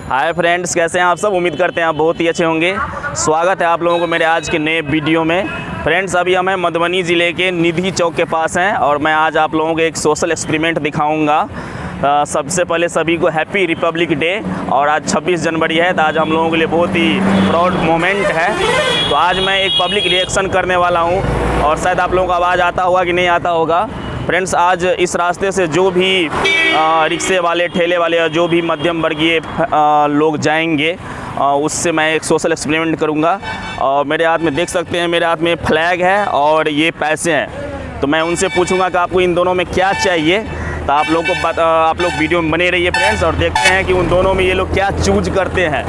Hi friends, कैसे हैं आप सब। उम्मीद करते हैं आप बहुत ही अच्छे होंगे। स्वागत है आप लोगों को मेरे आज के नए वीडियो में। फ्रेंड्स, अभी हम मधुबनी ज़िले के निधि चौक के पास हैं और मैं आज आप लोगों को एक सोशल एक्सपेरिमेंट दिखाऊंगा। सबसे पहले सभी को हैप्पी रिपब्लिक डे। और आज 26 जनवरी है, तो आज हम लोगों के लिए बहुत ही प्राउड मोमेंट है। तो आज मैं एक पब्लिक रिएक्शन करने वाला हूँ और शायद आप लोगों को आवाज़ आता होगा कि नहीं आता होगा। फ्रेंड्स, आज इस रास्ते से जो भी रिक्शे वाले, ठेले वाले और जो भी मध्यम वर्गीय लोग जाएंगे, उससे मैं एक सोशल एक्सपेरिमेंट करूंगा। और मेरे हाथ में देख सकते हैं, मेरे हाथ में फ्लैग है और ये पैसे हैं। तो मैं उनसे पूछूंगा कि आपको इन दोनों में क्या चाहिए। तो आप लोग वीडियो में बने रहिए फ्रेंड्स, और देखते हैं कि उन दोनों में ये लोग क्या चूज करते हैं।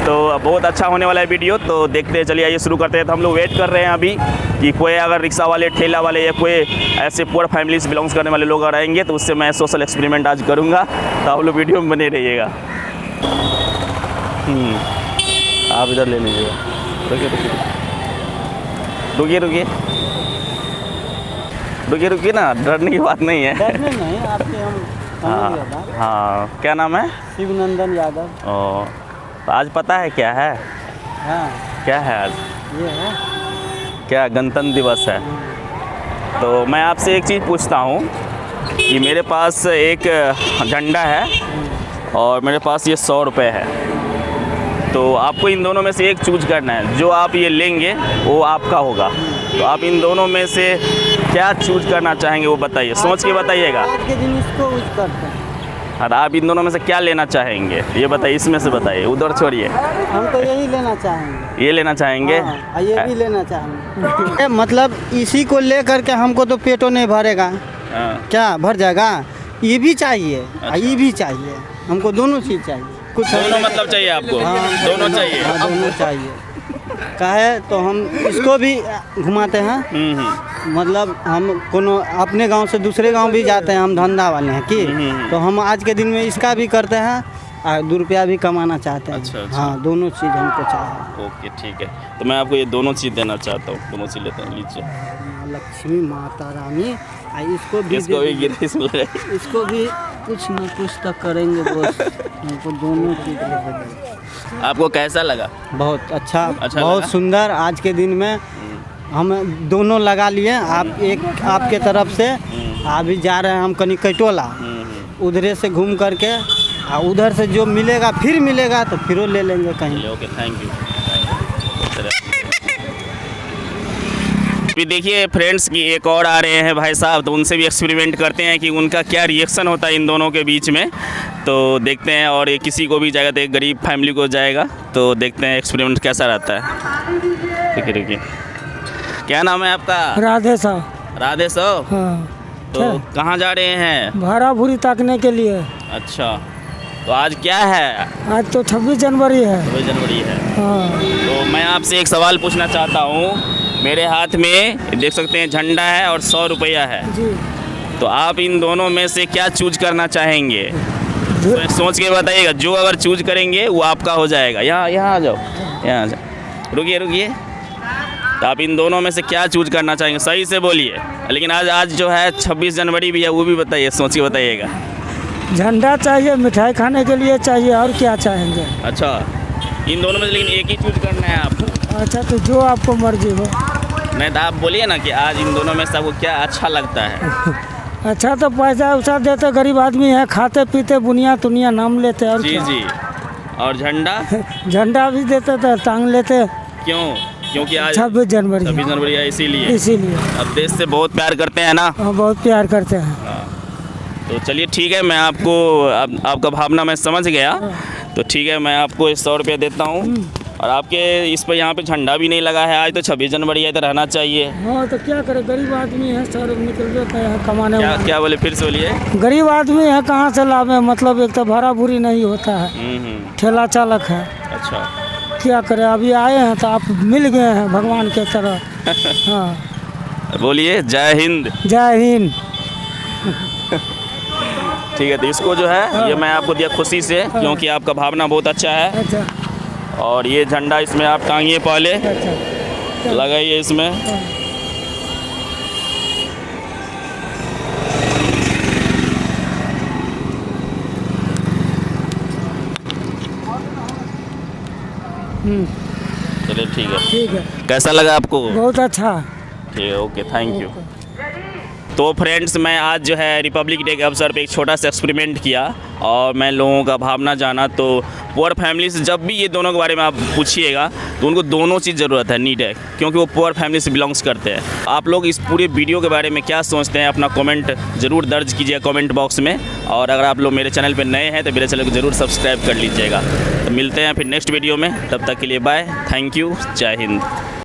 तो बहुत अच्छा होने वाला है वीडियो, तो देखते हैं। चलिए आइए शुरू करते हैं। तो हम लोग वेट कर रहे हैं अभी कि कोई अगर रिक्शा वाले, ठेला वाले या कोई ऐसे पुअर फैमिली से बिलोंग्स करने वाले लोग अगर आएंगे तो उससे मैं सोशल एक्सपेरिमेंट आज करूँगा। तो आप लोग वीडियो में बने रहिएगा। आप इधर ले लीजिएगा। रुकिए ना, डरने की बात नहीं है। डरने नहीं, आपके हम हाँ, क्या नाम है? शिवनंदन यादव। ओ, तो आज पता है क्या है? हाँ, क्या है आज? ये है क्या गणतंत्र दिवस है। तो मैं आपसे एक चीज़ पूछता हूँ कि मेरे पास एक झंडा है और मेरे पास ये 100 रुपये है। तो आपको इन दोनों में से एक चूज करना है। जो आप ये लेंगे वो आपका होगा। तो आप इन दोनों में से क्या चूज करना चाहेंगे वो बताइए, सोच के बताइएगा। आज के दिन इसको यूज करते हैं। और आप इन दोनों में से क्या लेना चाहेंगे ये बताइए, इसमें से बताइए, उधर छोड़िए। हम तो यही लेना चाहेंगे। ये लेना चाहेंगे? हाँ, ये भी लेना चाहेंगे। मतलब इसी को ले करके हमको तो पेटों नहीं भरेगा। हाँ। क्या भर जाएगा? ये भी चाहिए, ये भी चाहिए। हमको दोनों चीज़ चाहिए। कुछ दोनों मतलब चाहिए आपको? हाँ, दोनों चाहिए। हाँ, दोनों चाहिए। काहे तो हम इसको भी घुमाते हैं। मतलब हम कोनो अपने गांव से दूसरे गांव भी जाते हैं, हम धंधा वाले हैं कि तो हम आज के दिन में इसका भी करते हैं और 2 रुपया भी कमाना चाहते हैं। अच्छा। हाँ, दोनों चीज़ हमको चाहिए। ओके, ठीक है। तो मैं आपको ये दोनों चीज़ देना चाहता हूँ। दोनों चीज़ लेते हैं, लीजिए। लक्ष्मी माता रानी, इसको भी इसको भी कुछ न कुछ तो करेंगे बॉस। हमको दोनों चीज़ लेते। आपको कैसा लगा? बहुत अच्छा बहुत लगा? सुंदर। आज के दिन में हम दोनों लगा लिए। आप एक आपके तरफ से अभी जा रहे हैं हम कहीं कटोला, उधरे से घूम करके और उधर से जो मिलेगा फिर मिलेगा तो फिर ले लेंगे कहीं। Okay, thank you. अभी देखिए फ्रेंड्स कि एक और आ रहे हैं भाई साहब, तो उनसे भी एक्सपेरिमेंट करते हैं कि उनका क्या रिएक्शन होता है इन दोनों के बीच में। तो देखते हैं। और ये किसी को भी जाएगा तो एक गरीब फैमिली को जाएगा। तो देखते हैं एक्सपेरिमेंट कैसा रहता है। रुकिए, क्या नाम है आपका? राधे साहब। राधे साहब। हाँ। तो कहाँ जा रहे हैं? भाड़ा भूरी ताकने के लिए। अच्छा, तो आज क्या है? आज तो 26 जनवरी है। 26 जनवरी है। हाँ। तो मैं आपसे एक सवाल पूछना चाहता हूँ। मेरे हाथ में देख सकते हैं झंडा है और 100 रुपया है जी। तो आप इन दोनों में से क्या चूज करना चाहेंगे? तो सोच के बताइएगा। जो अगर चूज करेंगे वो आपका हो जाएगा। यहाँ आ जाओ, यहाँ आ जाओ। रुकिए। तो आप इन दोनों में से क्या चूज करना चाहेंगे? सही से बोलिए। लेकिन आज जो है 26 जनवरी भी है, वो भी बताइए, सोच के बताइएगा। झंडा चाहिए, मिठाई खाने के लिए चाहिए, और क्या चाहेंगे? अच्छा, इन दोनों में से लेकिन एक ही चूज करना है आपको। अच्छा, तो जो आपको मर्जी हो। नहीं तो आप बोलिए ना कि आज इन दोनों में से आपको क्या अच्छा लगता है। अच्छा, तो पैसा उसा देते, गरीब आदमी है, खाते पीते, बुनिया तुनिया नाम लेते। और जी जी। और झंडा? झंडा भी देते तो टांग लेते। क्यों? क्योंकि आज 26 जनवरी 26 जनवरी है, इसीलिए। अब देश से बहुत प्यार करते हैं ना। हाँ, बहुत प्यार करते हैं। तो चलिए ठीक है, मैं आपको आपका भावना मैं समझ गया। तो ठीक है, मैं आपको 100 रुपये देता हूँ। और आपके इस पर यहाँ पे झंडा भी नहीं लगा है। आज तो 26 जनवरी है, तो रहना चाहिए। हाँ, तो क्या करे, गरीब आदमी है, सर निकल जाता है यहाँ कमाने। क्या बोले, फिर से बोलिए। गरीब आदमी है, कहाँ से लाभ? मतलब एक तो भाड़ा भूरी नहीं होता है, ठेला चालक है। अच्छा, क्या करे, अभी आए हैं तो आप मिल गए हैं भगवान के तरह। हाँ, बोलिए जय हिंद। जय हिंद। ठीक है, तो इसको जो है ये मैं आपको दिया खुशी से, क्योंकि आपका भावना बहुत अच्छा है। अच्छा। और ये झंडा इसमें आप टांगिए, पहले लगाइए इसमें। चलिए ठीक है। ठीक है, कैसा लगा आपको? बहुत अच्छा। ठीक है, ओके, थैंक यू। तो फ्रेंड्स, मैं आज जो है रिपब्लिक डे के अवसर पे एक छोटा सा एक्सपेरिमेंट किया और मैं लोगों का भावना जाना। तो पुअर फैमिली से जब भी ये दोनों के बारे में आप पूछिएगा तो उनको दोनों चीज़ ज़रूरत है, नीड है, क्योंकि वो पुअर फैमिली से बिलोंग्स करते हैं। आप लोग इस पूरे वीडियो के बारे में क्या सोचते हैं, अपना कमेंट ज़रूर दर्ज कीजिएगा कमेंट बॉक्स में। और अगर आप लोग मेरे चैनल पर नए हैं तो मेरे चैनल को ज़रूर सब्सक्राइब कर लीजिएगा। तो मिलते हैं फिर नेक्स्ट वीडियो में, तब तक के लिए बाय, थैंक यू, जय हिंद।